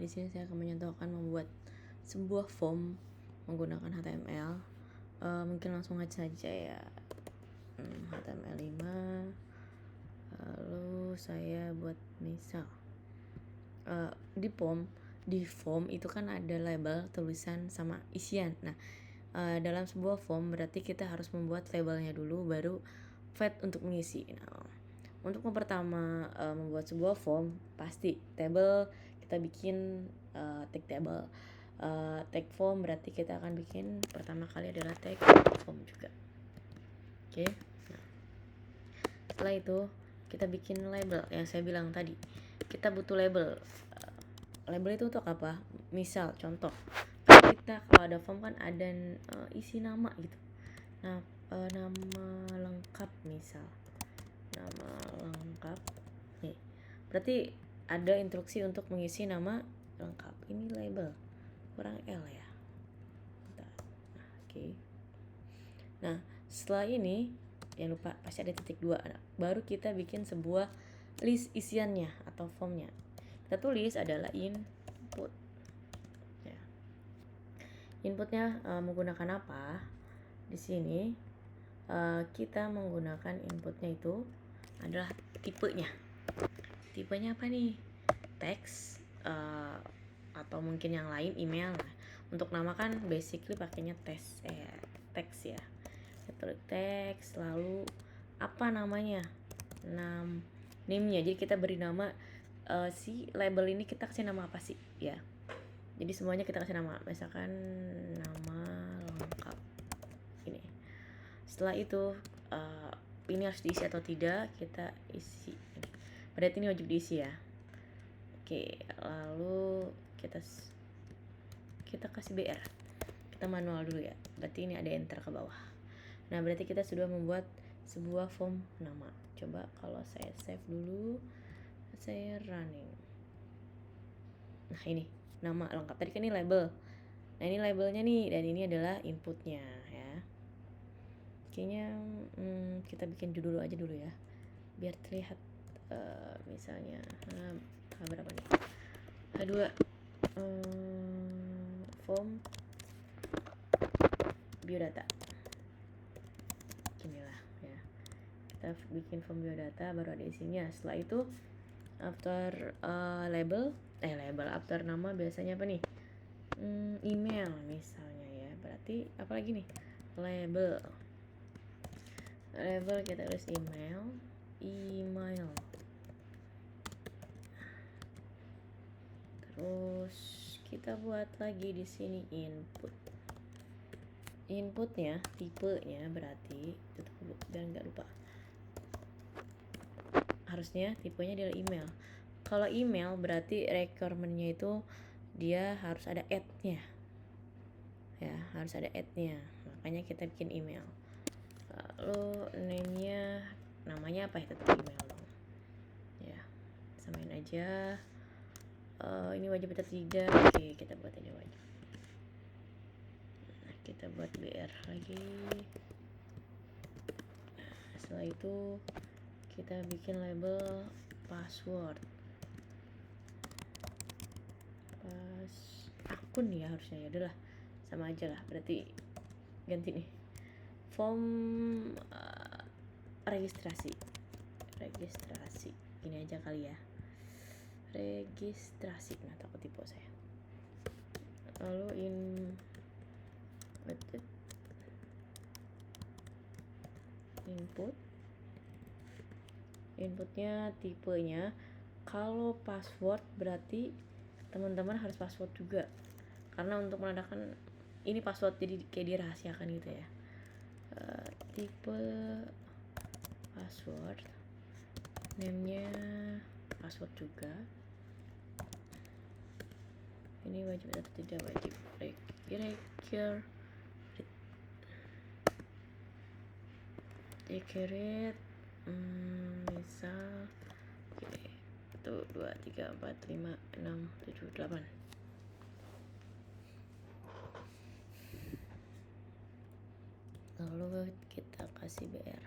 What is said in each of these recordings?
Di sini saya akan mencontohkan membuat sebuah form menggunakan HTML. Mungkin langsung aja ya. HTML5. Lalu saya buat misal di form itu kan ada label, tulisan sama isian. Nah, dalam sebuah form berarti kita harus membuat labelnya dulu, baru fat untuk mengisi. Nah, untuk yang pertama membuat sebuah form, pasti table kita bikin tag table. Tag form berarti kita akan bikin pertama kali adalah tag form juga. Oke. Nah, setelah itu kita bikin label yang saya bilang tadi. Kita butuh label. Label itu untuk apa? Misal contoh, kita kalau ada form kan ada isi nama gitu. Nah, nama lengkap misal. Nama lengkap. Nih. Berarti ada instruksi untuk mengisi nama lengkap. Ini label. Kurang L ya. Nah, oke. Nah, setelah ini jangan lupa pasti ada titik 2. Nah, baru kita bikin sebuah list isiannya atau formnya. Kita tulis adalah input. Ya. Inputnya menggunakan apa? Di sini kita menggunakan inputnya itu adalah tipenya. Tipenya apa nih? Teks atau mungkin yang lain email. Nah, untuk nama kan basically pakainya teks ya. Kita teks, lalu apa namanya? Name-nya. Jadi kita beri nama si label ini, kita kasih nama apa sih ya. Jadi semuanya kita kasih nama, misalkan nama lengkap ini. Setelah itu ini harus diisi atau tidak, kita isi. Berarti ini wajib diisi ya. Oke, lalu kita kasih BR. Kita manual dulu ya. Berarti ini ada enter ke bawah. Nah, berarti kita sudah membuat sebuah form nama. Coba kalau saya save dulu, saya running. Nah, ini nama lengkap. Tadi kan ini label. Nah, ini labelnya nih, dan ini adalah inputnya ya. Kayaknya kita bikin judul aja dulu ya, biar terlihat. Misalnya berapa nih? H2 form biodata. Inilah ya. Kita bikin form biodata, baru ada isinya. Setelah itu after label after nama biasanya apa nih? Email misalnya ya. Berarti apalagi nih? Label kita tulis email. Terus kita buat lagi di sini inputnya, tipenya berarti tutup dulu biar nggak lupa. Harusnya tipenya adalah email. Kalau email berarti requirementnya itu dia harus ada @-nya ya, harus ada @-nya, makanya kita bikin email. Lalu name-nya, namanya apa ya, tetap email dong ya, samain aja. Ini wajib atau tidak? Oke, kita buat ini wajib. Nah, kita buat BR lagi. Setelah itu kita bikin label password. Akun ya harusnya, ya udahlah sama aja lah, berarti ganti nih. Form registrasi ini aja kali ya. Registrasi, nah takut tipe saya. Lalu inputnya, tipenya. Kalau password berarti teman-teman harus password juga, karena untuk menandakan ini password, jadi kayak dirahasiakan gitu ya. Tipe password, name-nya password juga. Ini wajib atau tidak wajib? Accurate. Misal 1, 2, 3, 4, 5, 6, 7, 8. Lalu kita kasih BR.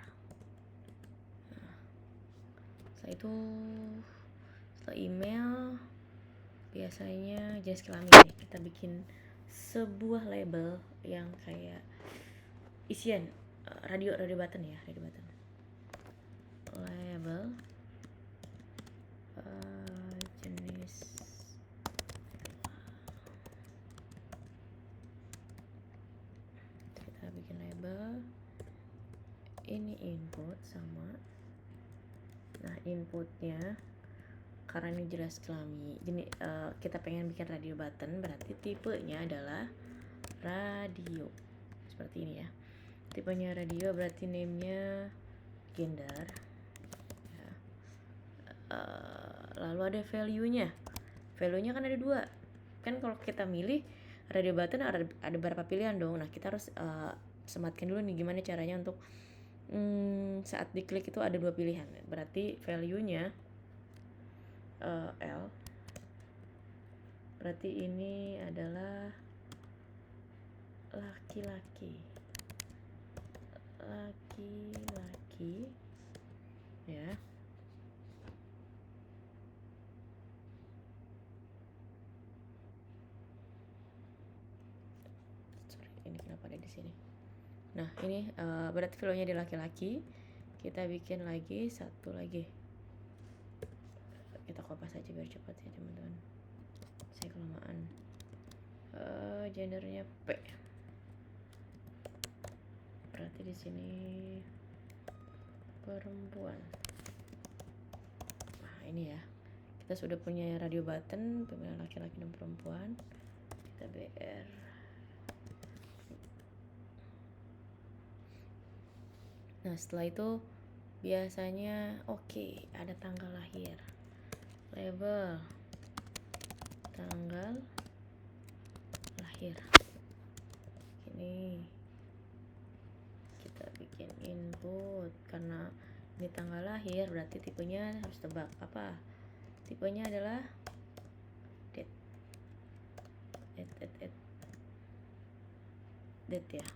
Nah, setelah email biasanya jenis kelamin nih, kita bikin sebuah label yang kayak isian radio button ya, radio button. Label jenis kita bikin label ini input sama. Nah inputnya karena ini jelas kelamin, jadi kita pengen bikin radio button, berarti tipenya adalah radio seperti ini ya. Tipenya radio berarti name-nya gender ya. Lalu ada value-nya kan ada 2 kan. Kalau kita milih radio button ada berapa pilihan dong. Nah kita harus sematkan dulu nih gimana caranya untuk saat diklik itu ada 2 pilihan. Berarti value-nya L, berarti ini adalah laki-laki ya. Sorry, ini kenapa ada di sini. Nah ini berarti value-nya di laki-laki. Kita bikin lagi satu lagi, kita kopas aja biar cepat ya teman-teman, saya kelamaan. Gendernya P, berarti di sini perempuan. Nah ini ya, kita sudah punya radio button pemilihan laki-laki dan perempuan. Kita BR. Nah setelah itu biasanya ada tanggal lahir, label tanggal lahir. Ini kita bikin input karena ini tanggal lahir, berarti tipenya harus tebak apa. Tipenya adalah date ya,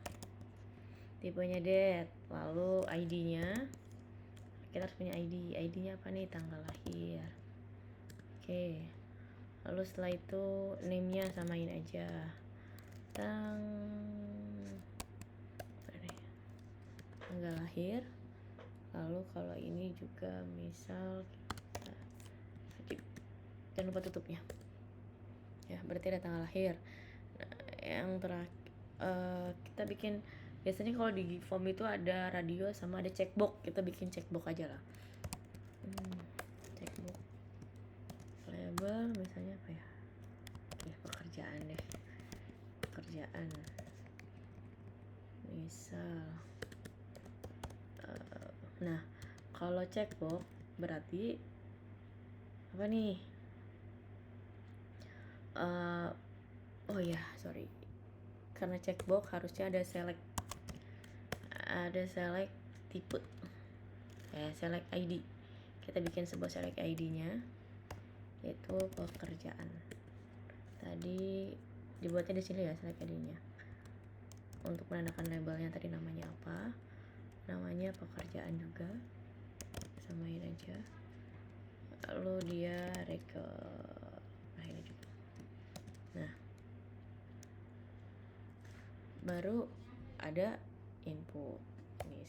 tipenya date. Lalu ID-nya kita harus punya ID-nya apa nih, tanggal lahir. Lalu setelah itu name-nya samain aja, tanggal lahir. Lalu kalau ini juga misal jangan lupa tutupnya ya, berarti ada tanggal lahir. Nah, yang terakhir kita bikin, biasanya kalau di form itu ada radio sama ada checkbox, kita bikin checkbox aja lah. Checkbox label misalnya apa ya, pekerjaan deh, pekerjaan misal. Nah kalau checkbox berarti apa nih, sorry, karena checkbox harusnya ada select tipe select ID. Kita bikin sebuah select ID-nya yaitu pekerjaan. Tadi dibuatnya di sini ya select ID-nya. Untuk menandakan labelnya tadi namanya apa, namanya pekerjaan juga, samain aja. Lalu dia ini juga. Nah baru ada input ini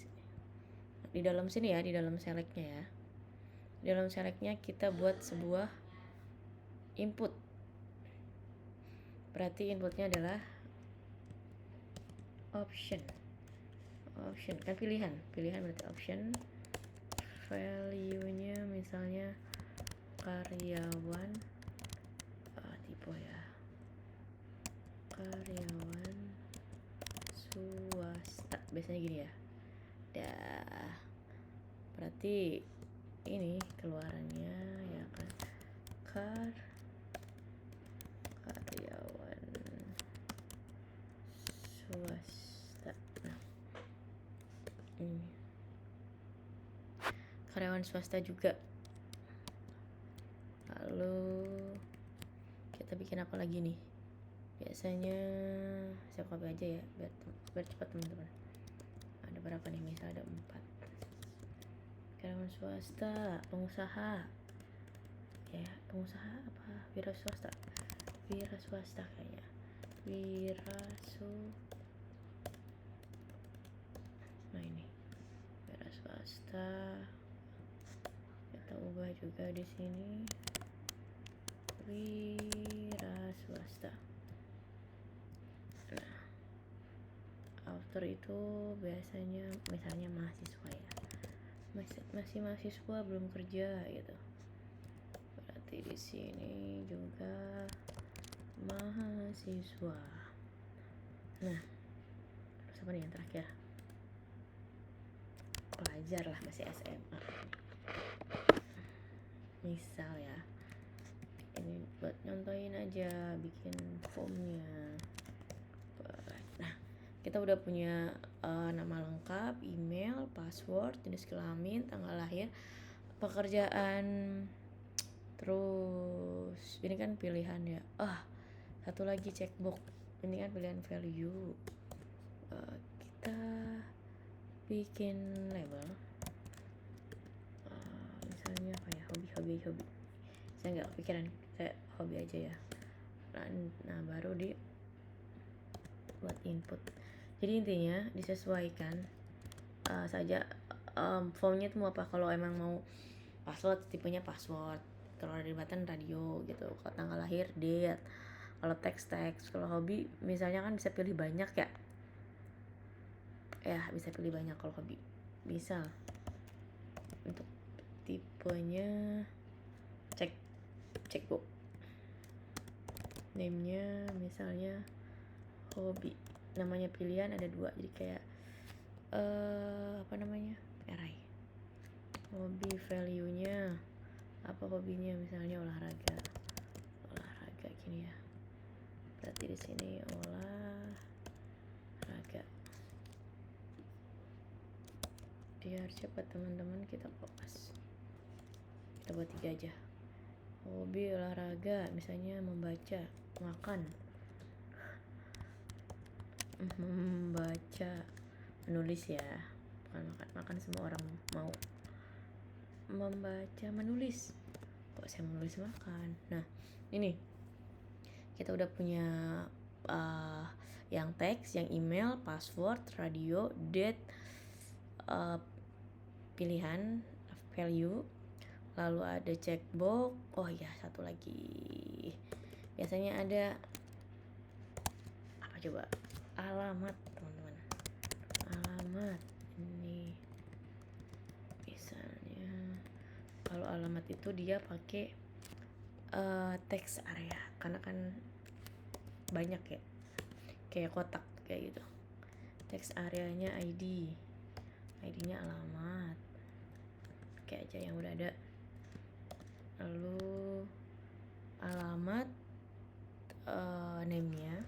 di dalam sini ya, di dalam selectnya ya. Di dalam selectnya kita buat sebuah input, berarti inputnya adalah option kan pilihan berarti option. Value-nya misalnya karyawan, tipe ya, karyawan swasta, biasanya gini ya. Berarti ini keluarannya ya kan, karyawan swasta. Nah ini karyawan swasta juga. Lalu kita bikin apa lagi nih, biasanya saya copy aja ya biar cepat teman-teman. Ada berapa nih, misal ada 4. Karyawan swasta, pengusaha ya, pengusaha apa wira swasta kayaknya, nah ini wira swasta, kita ubah juga di sini wira swasta. Nah, author itu biasanya misalnya mahasiswa ya, masih mahasiswa belum kerja gitu, berarti di sini juga mahasiswa. Nah, terus apa nih yang terakhir? Pelajar lah, masih SMA. Misal ya, ini buat nyontohin aja bikin formnya. Nah, kita udah punya nama lengkap, email, password, jenis kelamin, tanggal lahir, pekerjaan, terus ini kan pilihan ya. Satu lagi checkbox, ini kan pilihan value. Kita bikin label, misalnya apa ya, hobi. Saya nggak kepikiran, saya hobi aja ya. Nah baru di buat input. Jadi intinya disesuaikan saja formnya itu mau apa. Kalau emang mau password, tipenya password. Kalau ada button radio gitu. Kalau tanggal lahir date. Kalau teks. Kalau hobi misalnya kan bisa pilih banyak ya. Bisa pilih banyak kalau hobi. Bisa. Untuk tipenya checkbox. Name-nya misalnya hobi. Namanya pilihan ada 2, jadi kayak apa namanya? Array. Hobi, value-nya apa, hobinya misalnya olahraga gini ya. Berarti di sini olahraga. Biar cepat teman-teman kita fokus. Kita buat 3 aja. Hobi olahraga, misalnya membaca, makan, membaca, menulis ya, bukan makan semua orang mau. Membaca, menulis, kok saya menulis makan. Nah ini kita udah punya yang teks, yang email, password, radio, date, pilihan, value, lalu ada checkbox. Satu lagi biasanya ada apa coba, alamat teman-teman. Alamat ini misalnya, kalau alamat itu dia pakai teks area, karena kan banyak ya, kayak kotak kayak gitu. Teks areanya ID-nya alamat, kayak aja yang udah ada. Lalu alamat, name-nya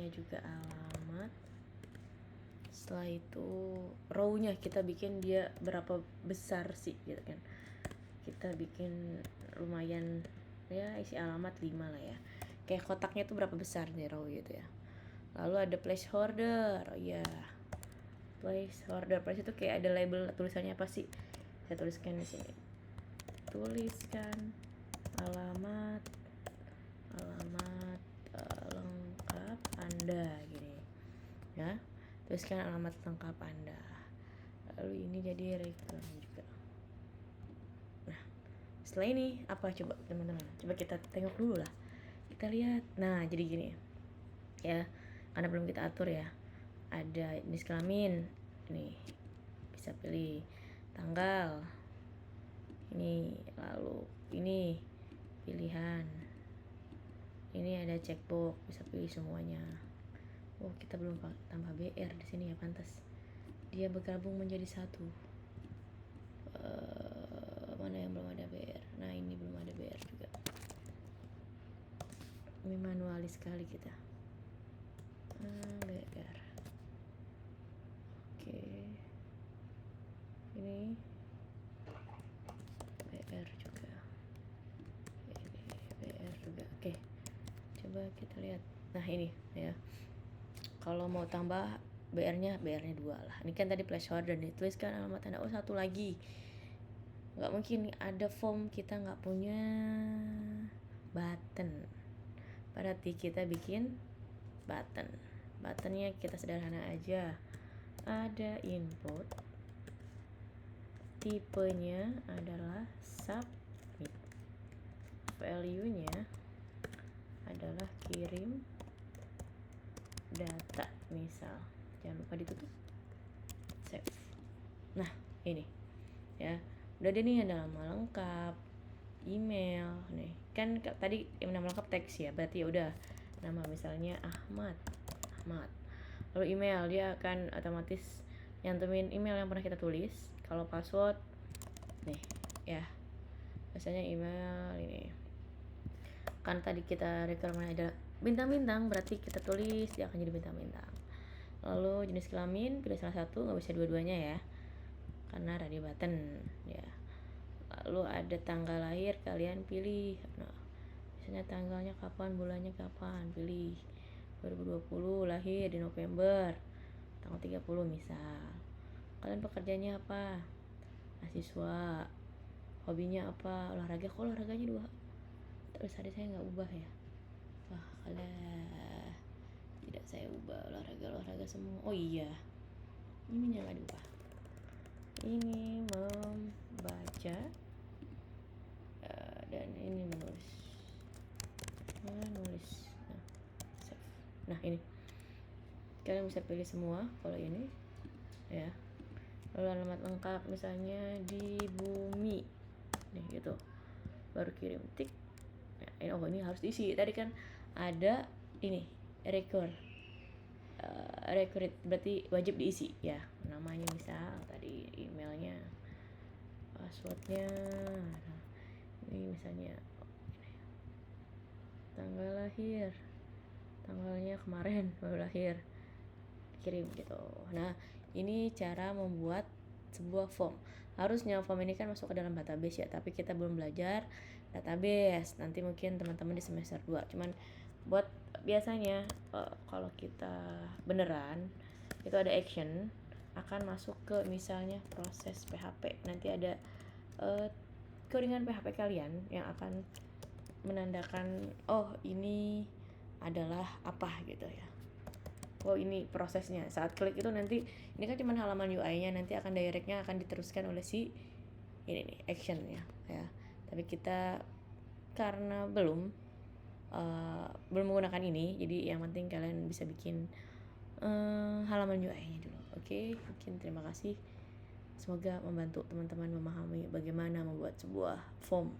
juga alamat. Setelah itu row-nya kita bikin dia berapa besar sih gitu kan. Kita bikin lumayan ya, isi alamat 5 lah ya. Kayak kotaknya tuh berapa besar nih row gitu ya. Lalu ada placeholder. Placeholder. Place itu kayak ada label tulisannya apa sih? Saya tuliskan di sini. Tuliskan alamat lengkap Anda gini. Ya. Tuliskan alamat lengkap Anda. Lalu ini jadi return juga. Nah, setelah ini apa coba teman-teman? Coba kita tengok dulu lah. Kita lihat. Nah, jadi gini ya, karena belum kita atur ya. Ada jenis kelamin, ini bisa pilih tanggal, ini, lalu ini pilihan, ini ada checkbox, bisa pilih semuanya. Kita belum tambah BR di sini ya, pantas dia bergabung menjadi satu. Mana yang belum ada BR? Nah ini belum ada BR juga. Ini manualis sekali kita. BR. Oke. Ini BR juga. Ini BR juga. Oke. Coba kita lihat. Nah ini ya. Kalau mau tambah BR-nya 2 lah. Ini kan tadi placeholder dan dituliskan alamat Anda. Satu lagi. nggak mungkin ada form kita nggak punya button. Berarti kita bikin buttonnya kita sederhana aja, ada input, tipenya adalah submit, value-nya adalah kirim data misal, jangan lupa ditutup, save. Nah ini ya udah deh nih, ada nama lengkap, email nih kan tadi nama lengkap teks ya, berarti ya udah nama misalnya Ahmad, lalu email dia akan otomatis nyantumin email yang pernah kita tulis. Kalau password nih ya biasanya email ini kan tadi kita requirement ada bintang-bintang, berarti kita tulis dia akan jadi bintang-bintang. Lalu jenis kelamin pilih salah satu, nggak bisa dua-duanya ya karena radio button ya. Lalu ada tanggal lahir, kalian pilih, nah biasanya tanggalnya kapan, bulannya kapan, pilih 2020, lahir di November tanggal 30 misal. Kalian pekerjaannya apa, mahasiswa, hobinya apa, olahraga. Kok olahraganya dua, terus hari saya nggak ubah ya, wah kalah, tidak saya ubah olahraga semua. Oh iya, ini jangan diubah, ini membaca dan ini menulis. Nah ini kalian bisa pilih semua kalau ini ya. Lalu alamat lengkap misalnya di Bumi nih gitu, baru kirim tik. Nah, ini harus diisi, tadi kan ada ini record berarti wajib diisi ya, namanya misal tadi, emailnya, passwordnya. Nah, ini misalnya tanggal lahir, tanggalnya kemarin baru lahir, kirim gitu. Nah ini cara membuat sebuah form. Harusnya form ini kan masuk ke dalam database ya, tapi kita belum belajar database, nanti mungkin teman-teman di semester 2. Cuman buat biasanya kalau kita beneran itu ada action akan masuk ke misalnya proses PHP, nanti ada codingan PHP kalian yang akan menandakan oh ini adalah apa gitu ya, oh ini prosesnya. Saat klik itu nanti ini kan cuma halaman UI-nya, nanti akan directnya akan diteruskan oleh si ini nih action-nya ya. Tapi kita karena belum menggunakan ini, jadi yang penting kalian bisa bikin halaman UI-nya dulu. Oke, mungkin terima kasih. Semoga membantu teman-teman memahami bagaimana membuat sebuah form